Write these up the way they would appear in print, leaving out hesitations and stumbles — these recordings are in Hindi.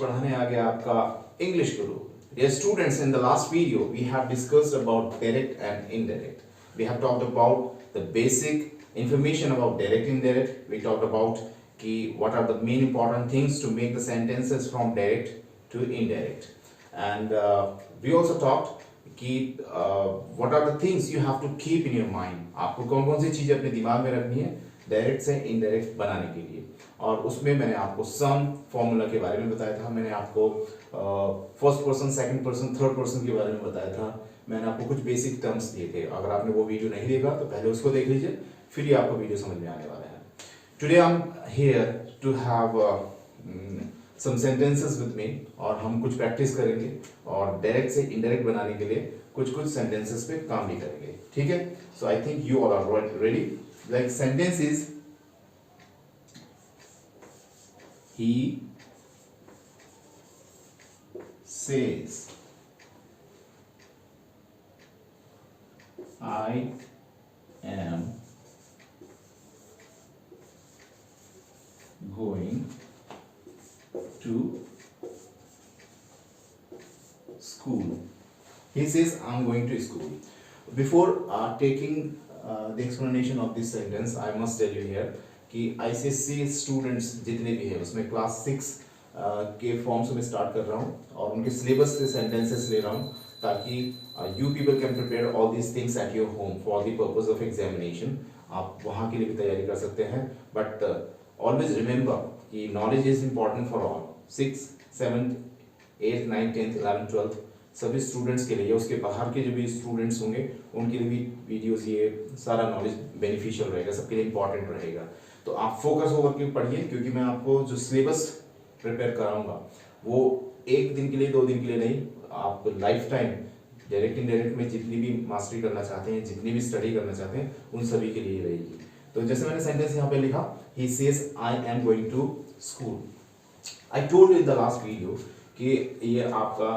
पढ़ाने आ गया आपका English Guru. Dear students, in the last video we have discussed about direct and indirect. We have talked about the basic information about direct and indirect. We talked about what are the main important things to make the sentences from direct to indirect, and we also talked what are the things you have to keep in your mind. आपको कौन कौन सी चीजें अपने दिमाग में रखनी है डायरेक्ट से इनडायरेक्ट बनाने के लिए, और उसमें मैंने आपको सम फॉर्मूला के बारे में बताया था, मैंने आपको first person, second person, third person के बारे में बताया था, मैंने आपको कुछ बेसिक टर्म्स दिए थे। अगर आपने वो वीडियो नहीं देखा तो पहले उसको देख लीजिए, फिर ही आपको वीडियो समझ में आने वाला है। Today I am here to have some sentences with me, और हम कुछ प्रैक्टिस करेंगे और डायरेक्ट से इनडायरेक्ट बनाने के लिए कुछ कुछ सेंटेंसेस पे काम भी करेंगे, ठीक है। So I think you all are ready. Like sentence is he says I am going to school. He says I'm going to school. Before taking the explanation of this sentence, I must tell you here कि ICSE स्टूडेंट्स जितने भी हैं उसमें क्लास 6 के फॉर्म से मैं स्टार्ट कर रहा हूँ और उनके सिलेबस से सेंटेंसेस ले रहा हूँ ताकि you people can prepare all these things at your home for the purpose of examination. आप वहाँ के लिए भी तैयारी कर सकते हैं, बट ऑलवेज रिमेंबर कि knowledge is important for all. 6th 7th 8th 9th 10th 11th 12th सभी स्टूडेंट्स के लिए, या उसके बाहर के जो भी स्टूडेंट्स होंगे उनके लिए भी वीडियोस, ये सारा नॉलेज बेनिफिशियल रहेगा, सबके लिए इंपॉर्टेंट रहेगा। तो आप फोकस होकर के पढ़िए, क्योंकि मैं आपको जो सिलेबस प्रिपेयर कराऊंगा वो एक दिन के लिए 2 दिन के लिए नहीं, आप लाइफ टाइम डायरेक्ट इनडायरेक्ट में जितनी भी मास्टरी करना चाहते हैं, जितनी भी स्टडी करना चाहते हैं, उन सभी के लिए रहेगी। तो जैसे मैंने सेंटेंस यहाँ पे लिखा, he says I am going to school. I told you in the last video कि ये आपका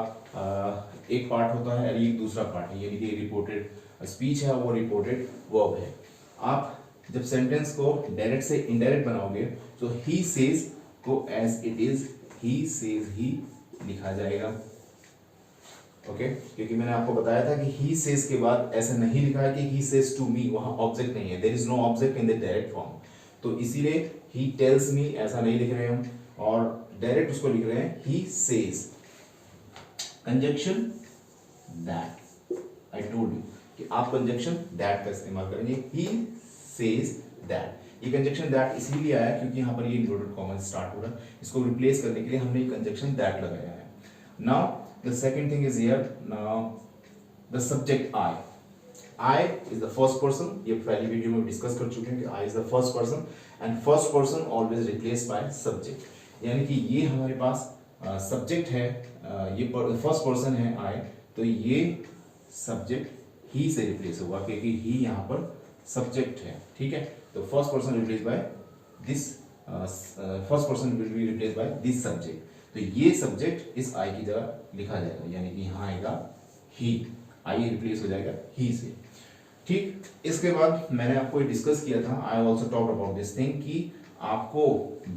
एक पार्ट होता है और ये दूसरा पार्ट है, यानी कि रिपोर्टेड स्पीच है, वो रिपोर्टेड वर्ब है। आप जब सेंटेंस को डायरेक्ट से इनडायरेक्ट बनाओगे तो ही सेज को as it is he says ही लिखा जाएगा, ओके। क्योंकि मैंने आपको बताया था कि ही सेज के बाद ऐसा नहीं लिखा है कि ही सेज टू मी, वहां ऑब्जेक्ट नहीं है, there is no object in the direct form. तो इसीलिए ही टेल्स मी ऐसा नहीं लिख रहे हैं हम, और डायरेक्ट उसको लिख रहे हैं he says. Conjunction that, I told you कि आप कंजंक्शन दैट का इस्तेमाल करेंगे। ही सेज दैट, ये कंजंक्शन दैट इसीलिए आया क्योंकि यहाँ पर ये इन्वर्टेड कॉमा स्टार्ट हो रहा है, इसको रिप्लेस करने के लिए हमने कंजंक्शन दैट लगाया है। Now the second thing is here, now the subject I. I is the first person, ये पहली वीडियो में डिस्कस कर चुके हैं कि I is the first person, and first person always replace by subject, यानी कि ये हमारे पास सब्जेक्ट है, ये फर्स्ट पर्सन है आई, तो ये सब्जेक्ट ही से रिप्लेस होगा क्योंकि ही यहाँ पर सब्जेक्ट है, ठीक है। तो first person replace by this, first person will be replace by this subject, तो ये सब्जेक्ट इस आई की जगह लिखा जाएगा, यानी कि यहाँ आएगा ही, आई रिप्लेस हो जाएगा ही से, ठीक। इसके बाद मैंने आपको डिस्कस किया था, I also talk about this thing कि आपको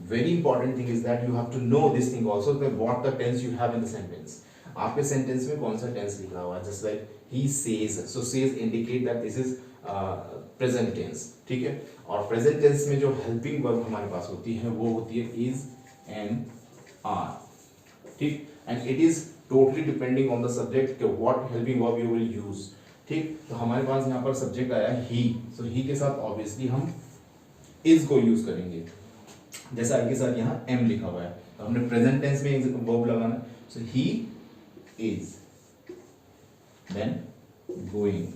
very important thing is that you have to know this thing also, what the tense you have in the sentence. आपके सेंटेंस में कौन सा टेंस लिखा हुआ है, just like he says, so says indicate that this is present tense, ठीक है। और प्रेजेंट टेंस में जो हेल्पिंग वर्ब हमारे पास होती है वो होती है इज एंड आर, ठीक, and it is totally depending on the subject what helping verb you will use, ठीक। तो हमारे पास यहाँ पर सब्जेक्ट आया ही, सो ही के साथ ऑब्वियसली हम इज को यूज करेंगे, जैसा आई के साथ यहाँ एम लिखा हुआ है, तो हमने प्रेजेंट टेंस में वर्ब लगाना, so he is then going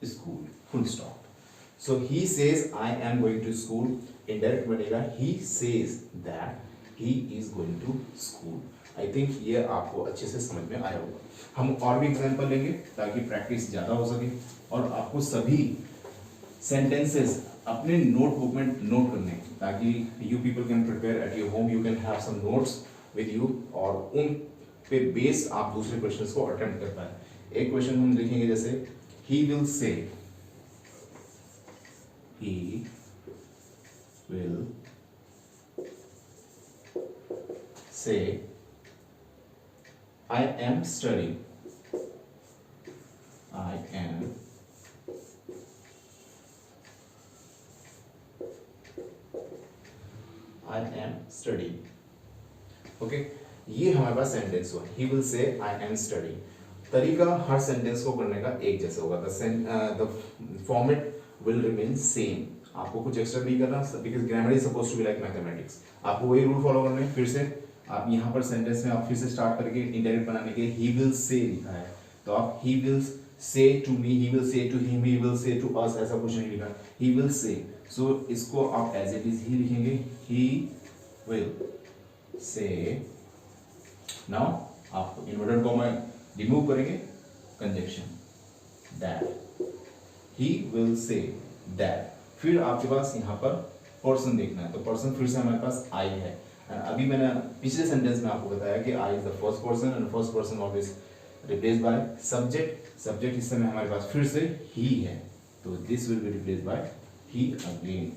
to school, full stop. So he says I am going to school, indirect बनेगा he says that he is going to school. I think ये आपको अच्छे से समझ में आया होगा। हम और भी एग्जांपल लेंगे ताकि प्रैक्टिस ज़्यादा हो सके और आपको सभी सेंटेंसेस अपने नोटबुक में नोट करने, ताकि you people can prepare at your home, you can have some notes with you, और उन पे बेस आप दूसरे क्वेश्चंस को अटेम्प्ट कर पाए। एक क्वेश्चन हम लिखेंगे जैसे he will say, he will say I am studying. I am studying. Okay, ये हमारे पास सेंटेंस हुआ. ही विल से आई एम स्टडी. तरीका हर सेंटेंस को करने का एक जैसा होगा. The format will remain same. आपको कुछ एक्स्ट्रा नहीं करना, because grammar is supposed to be like mathematics. आपको वही रूल फॉलो करना है. फिर से आप यहाँ पर सेंटेंस में आप फिर से स्टार्ट करके इनडायरेक्ट बनाने के लिए ही विल से लिखा है, तो आप he will say to me, he will say to him, he will say to us, ऐसा कुछ नहीं लिखा. ही विल से, सो इसको आप एज इट इज ही लिखेंगे. ही विल से. नाउ आप इन्वर्टेड कॉमा रिमूव करेंगे, conjunction that. He will say that. फिर आपके पास यहाँ पर पर्सन देखना है, तो पर्सन फिर से हमारे पास आई है. अभी मैंने पिछले सेंटेंस में आपको बताया कि I is the first person and first person always replace by subject. Subject इस समय हमारे पास फिर से ही है, तो this will be replace by he again.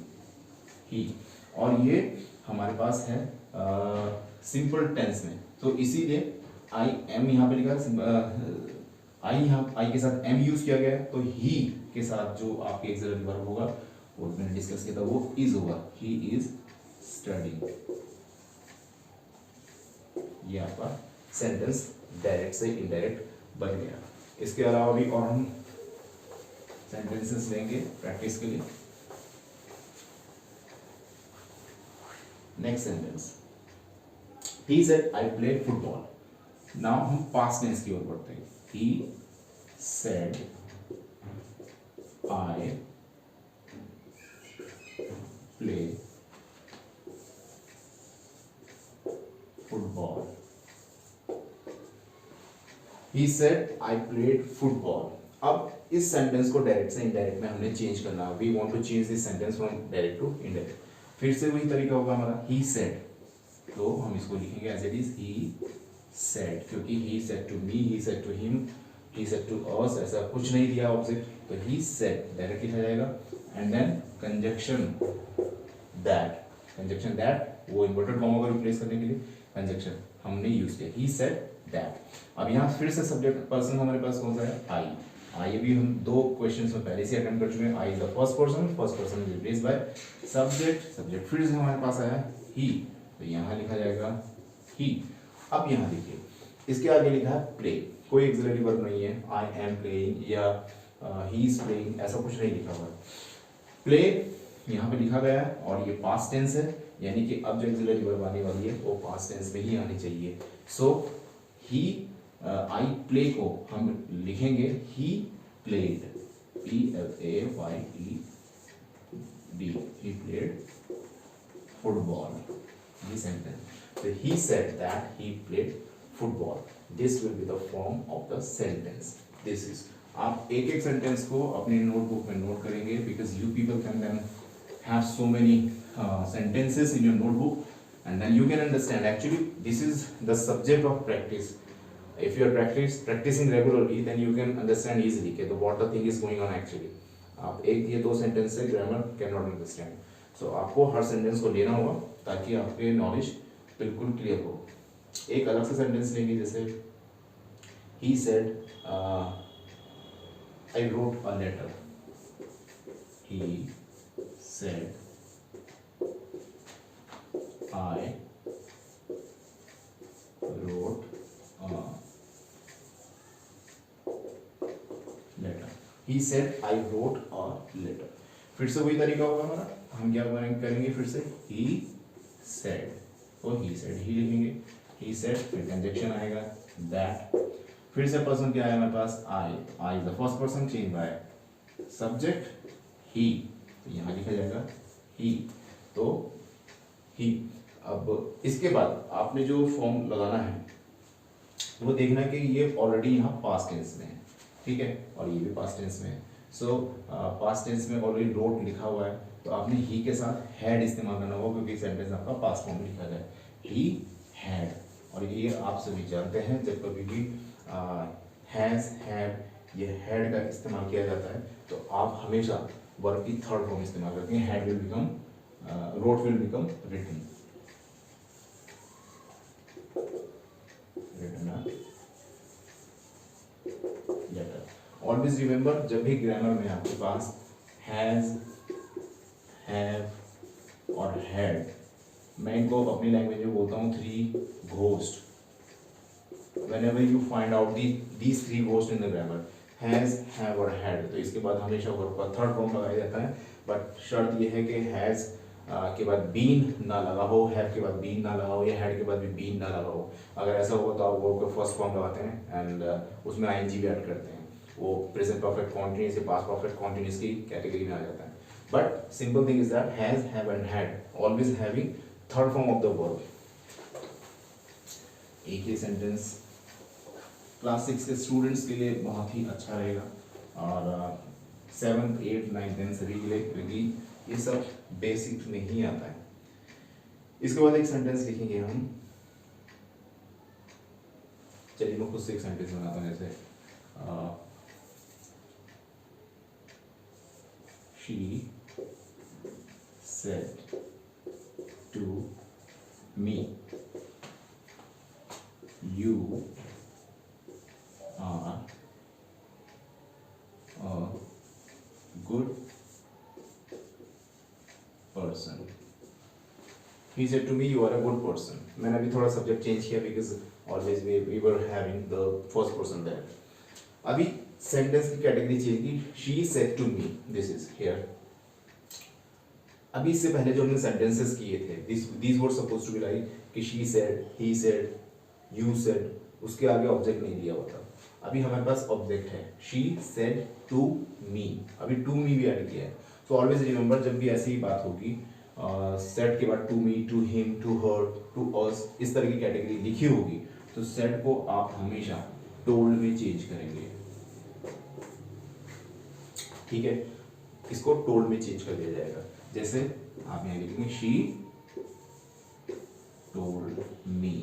He. और ये हमारे पास है सिंपल टेंस में, तो इसीलिए आई एम यहाँ पे लिखा है. आई यहाँ आई के साथ एम यूज किया गया है, तो ही के साथ जो आपके एक्सिलरी वर्ब होगा वो मैंने डिस्कस किया था, वो इज होगा. He is studying. ये आपका सेंटेंस डायरेक्ट से इनडायरेक्ट बन गया. इसके अलावा भी और हम सेंटेंसेस लेंगे प्रैक्टिस के लिए. Next sentence, he said I played football. Now हम पास्ट टेंस की ओर बढ़ते हैं. ही said I play football. He said I played football. अब इस सेंटेंस को डायरेक्ट से इनडायरेक्ट में हमने चेंज करना है. We want to change this sentence from direct to indirect. फिर से वही तरीका होगा हमारा. He said, तो हम इसको लिखेंगे as it is. He said, क्योंकि he said to me, he said to him, he said to us, ऐसा कुछ नहीं दिया ऑब्जेक्ट, तो he said डायरेक्ट लिखा जाएगा. And then conjunction that. Conjunction that वो इन्वर्टेड कॉमा को रिप्लेस करने के लिए कंजक्शन हमने यूज किया. He said that. अब यहाँ फिर से सब्जेक्ट पर्सन हमारे पास कौन सा है? आई. आई भी हम दो क्वेश्चंस में पहले से अटेम्प्ट कर चुके हैं. I is the first person is replace by subject. Subject फिर से हमारे पास आया ही, तो यहाँ लिखा जाएगा ही. अब यहाँ देखिए, इसके आगे लिखा है प्ले. कोई एक्सिलरी वर्ब नहीं है. आई एम प्लेइंग या ही इज प्लेइंग, ऐसा कुछ नहीं लिखा हुआ है. प्ले यहाँ पे लिखा गया है और ये पास्ट टेंस है, यानी कि अब जो एक्सिलरी वर्ब आने वाली है वो पास्ट टेंस में ही आनी चाहिए. सो ही आई प्ले को हम लिखेंगे he played. PLAYED. He played football. ये sentence. So he said that he played football. This will be the form of the sentence. This is. आप एक एक सेंटेंस को अपनी नोटबुक में नोट करेंगे, because you people can then have so many sentences in your notebook, and then you can understand. Actually, this is the subject of practice. If you are practicing regularly, then you can understand easily कि तो what the thing is going on actually. आप एक ये दो सेंटेंस से ग्रामर कैन नॉट अंडरस्टैंड. सो आपको हर सेंटेंस को लेना होगा ताकि आपके नॉलेज बिल्कुल क्लियर हो. एक अलग से सेंटेंस लेंगे, जैसे he said I wrote a letter. He said I wrote letter. He said I wrote a letter. फिर से वही तरीका होगा हमारा. हम क्या करेंगे फिर से he said, तो he said ही लिखेंगे. he said फिर कंजक्शन आएगा that. फिर से पर्सन क्या है हमारे पास? I is the first person changed by subject he, तो यहाँ लिखा जाएगा he, तो he. अब इसके बाद आपने जो फॉर्म लगाना है वो देखना है कि ये ऑलरेडी यहाँ पास्ट टेंस में है, ठीक है, और ये भी पास्ट टेंस में है. सो पास्ट टेंस में ऑलरेडी रोट लिखा हुआ है, तो आपने ही के साथ हैड इस्तेमाल करना होगा, क्योंकि सेंटेंस आपका पास्ट फॉर्म में लिखा गया है. He had. और ये आप सभी जानते हैं, जब कभी भी हैज, हैड, ये हैड का इस्तेमाल किया जाता है तो आप हमेशा वर्ब की थर्ड फॉर्म इस्तेमाल करते हैं. Had will become wrote will become written. Written a letter. Always remember, जब भी ग्रामर में आपके पास has, have और had, मैं इनको अपनी लैंग्वेज में बोलता हूँ three ghost. Whenever you find out these three ghosts in the grammar, has, have और had, तो इसके बाद हमेशा वर्ब का थर्ड फॉर्म लगाया जाता है. बट शर्त ये है कि has के बाद बीन ना लगा हो, have के बाद बीन ना लगा हो, या had के बाद भी बीन ना लगा हो. अगर ऐसा हो तो आप वर्ब का फर्स्ट फॉर्म लगाते हैं एंड उसमें ing भी ऐड करते हैं. वो प्रेजेंट परफेक्ट कॉन्टिन्यूस या पास्ट परफेक्ट कॉन्टिन्यूस की कैटेगरी में आ जाता है. But simple thing is that has, have and had always having third form of the verb. एक ही सेंटेंस क्लास 6 के स्टूडेंट्स के लिए बहुत ही अच्छा रहेगा और 7th 8th 9th 10th सभी के लिए, क्योंकि ये सब बेसिक में ही आता है. इसके बाद एक सेंटेंस लिखेंगे हम. चलिए मैं खुद से एक सेंटेंस बनाता हूँ. जैसे she said to me, you are a good person. He said to me, you are a good person. मैंने अभी थोड़ा सब्जेक्ट चेंज किया because always we were having the first person there. अभी सेंटेंस की कैटेगरी चेंज की. she said to me, this is here. अभी इससे पहले जो हमने सेंटेंसेस किए थे, these were supposed to be like कि she said, he said, you said, उसके आगे ऑब्जेक्ट नहीं दिया हुआ था. अभी हमारे पास ऑब्जेक्ट है. she said to me, अभी to me भी ऐड किया है. सो ऑलवेज रिमेंबर, जब भी ऐसी बात होगी सेट के बाद to me, to him, to her, to us, इस तरह की कैटेगरी लिखी होगी, तो सेट को आप हमेशा टोल्ड में चेंज करेंगे. ठीक है, इसको टोल्ड में चेंज कर दिया जाएगा. जैसे आप यहां लिखेंगे शी टोल्ड मी.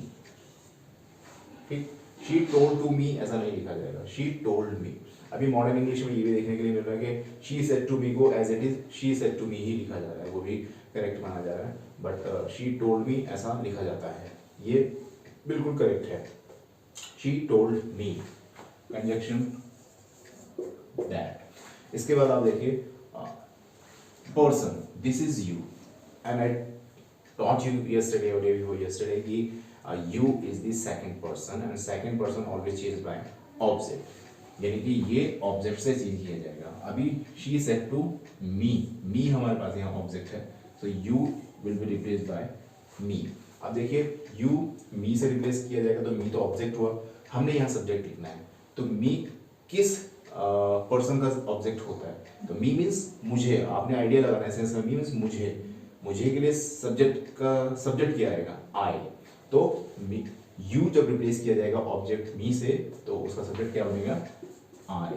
ठीक, शी टोल्ड टू मी ऐसा नहीं लिखा जाएगा, शी टोल्ड मी. अभी मॉडर्न इंग्लिश में ये भी देखने के लिए मिल रहा है कि शी सेड टू मी को as it is she said to me ही लिखा जा रहा है, वो भी करेक्ट माना जा रहा है. बट शी टोल्ड मी ऐसा लिखा जाता है, ये बिल्कुल करेक्ट है. She told me, conjunction that. इसके बाद आप देखिए person, this is you and I taught you yesterday or day before yesterday कि you is the second person and second person always changed by object, यानी कि ये ऑब्जेक्ट से चेंज किया जाएगा. अभी she said to me, me हमारे पास यहाँ ऑब्जेक्ट है, so you will be replaced by me. अब देखिए you me से रिप्लेस किया जाएगा तो me तो ऑब्जेक्ट हुआ, हमने यहाँ सब्जेक्ट लिखना है. तो me किस पर्सन का ऑब्जेक्ट होता है, तो me मीन्स मुझे. आपने आइडिया लगाना है सेंस में, me मीन्स मुझे. मुझे के लिए सब्जेक्ट क्या आएगा, आई. तो यू जब रिप्लेस किया जाएगा ऑब्जेक्ट मी से, तो उसका सब्जेक्ट क्या बनेगा, आई.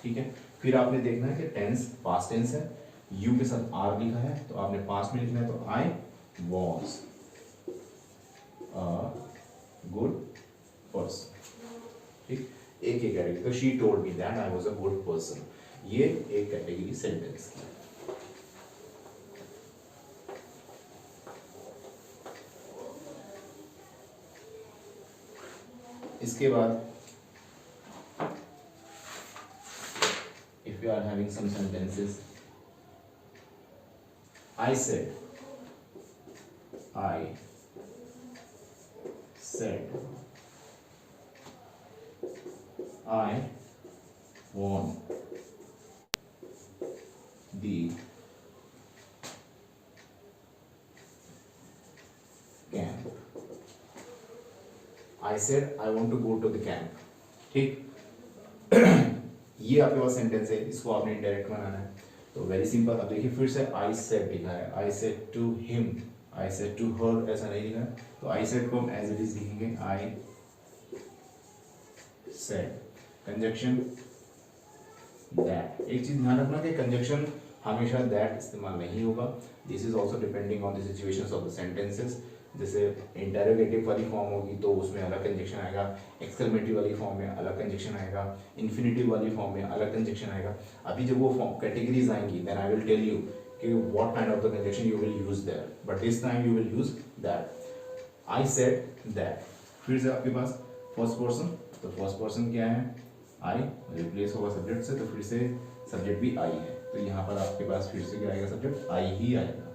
ठीक है, फिर आपने देखना है कि टेंस पास्ट टेंस है, यू के साथ आर लिखा है, तो आपने पास्ट में लिखना है. तो I was a good person. ठीक, एक कैटेगरी. तो she told me that I was a good person, ये एक कैटेगरी सेंटेंस की. इसके बाद if you are having some sentences, I said, I won the camp. I said I want to go to the camp. ठीक, ये आपके पास सेंटेंस है, इसको आपने डायरेक्ट बनाना है. तो वेरी सिंपल. अब देखिए फिर से I said लिखा है, I said to him, I said to her ऐसा नहीं लिखा है. तो I said को हम एज इट इज लिखेंगे, I said. Conjunction that. एक चीज ध्यान रखना कि कंजक्शन हमेशा दैट इस्तेमाल नहीं होगा. This is also depending on the situations of the sentences. जैसे इंटरोगेटिव वाली फॉर्म होगी तो उसमें अलग कंजक्शन आएगा, एक्सक्लेमेटरी वाली फॉर्म में अलग कंजक्शन आएगा, इन्फिनिटिव वाली फॉर्म में अलग कंजक्शन आएगा. अभी जब वो कैटेगरीज आएंगी then I will tell you कि what kind of the conjunction you will use there, but this time you will use that. I said that. फिर से आपके पास फर्स्ट पर्सन, तो फर्स्ट पर्सन क्या है, आई, रिप्लेस होगा सब्जेक्ट से, तो फिर से सब्जेक्ट भी आई है, तो यहाँ पर आपके पास फिर से क्या आएगा, सब्जेक्ट आई ही आएगा।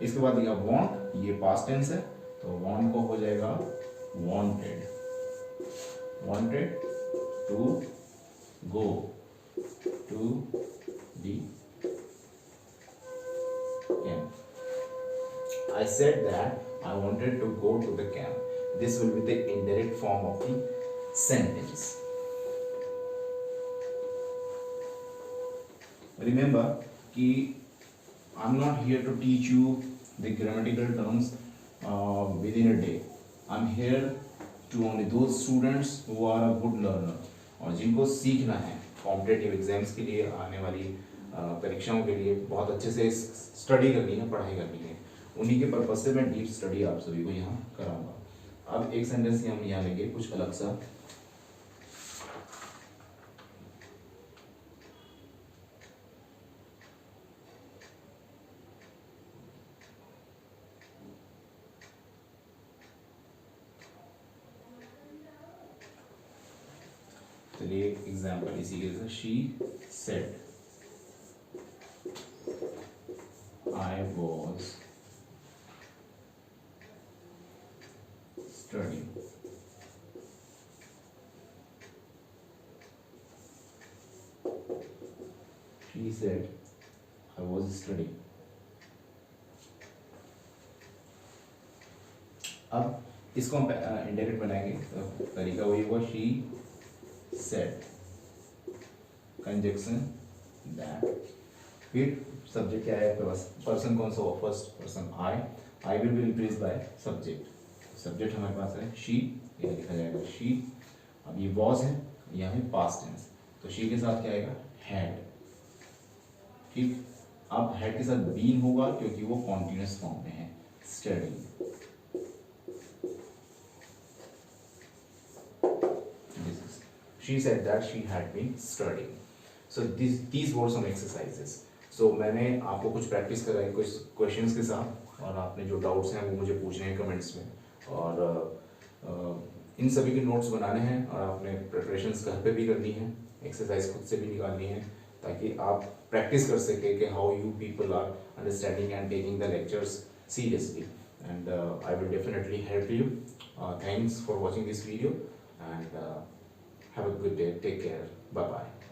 इसके बाद दिया वांट, ये पास्ट टेंस है, तो वांट को हो जाएगा wanted, wanted to go to the camp. I said that I wanted to go to the camp. This will be the indirect form of the sentence. Remember कि I'm not here to teach you the grammatical terms within a day. I'm here to only those students who are a good learner और जिनको सीखना है कॉम्पिटेटिव एग्जाम्स के लिए, आने वाली परीक्षाओं के लिए बहुत अच्छे से स्टडी करनी है, पढ़ाई करनी है, उन्हीं के पर्पज से मैं डीप स्टडी आप सभी को यहाँ कराऊंगा। अब एक सेंटेंस हम यहाँ लेंगे कुछ अलग सा, चलिए एग्जाम्पल इसी के जैसे, she said I was studying. She said I was studying. अब इसको हम इंडायरेक्ट बनाएंगे, तो तरीका वही होगा, she said, कंजक्शन that, फिर सब्जेक्ट क्या है आपके पास, पर्सन कौन सा हो, first person I will be replace by subject, subject हमारे पास है शी, ये लिखा जाएगा शी। अब ये वॉज है, यहाँ पे पास्ट टेंस, तो शी के साथ क्या आएगा, हैड, ठीक। अब हैड के साथ बीन होगा क्योंकि वो कॉन्टिन्यूस फॉर्म में है, study, she said that she had been studying. So these were some exercises. So मैंने आपको कुछ प्रैक्टिस कराई कुछ क्वेश्चंस के साथ, और आपने जो डाउट्स हैं वो मुझे पूछने हैं कमेंट्स में, और इन सभी के नोट्स बनाने हैं, और आपने प्रिपरेशंस घर पे भी करनी है, एक्सरसाइज खुद से भी निकालनी है, ताकि आप प्रैक्टिस कर सके कि how you people are understanding and taking the lectures seriously, and I will definitely help you. Thanks for watching this video, and have a good day. Take care. Bye bye.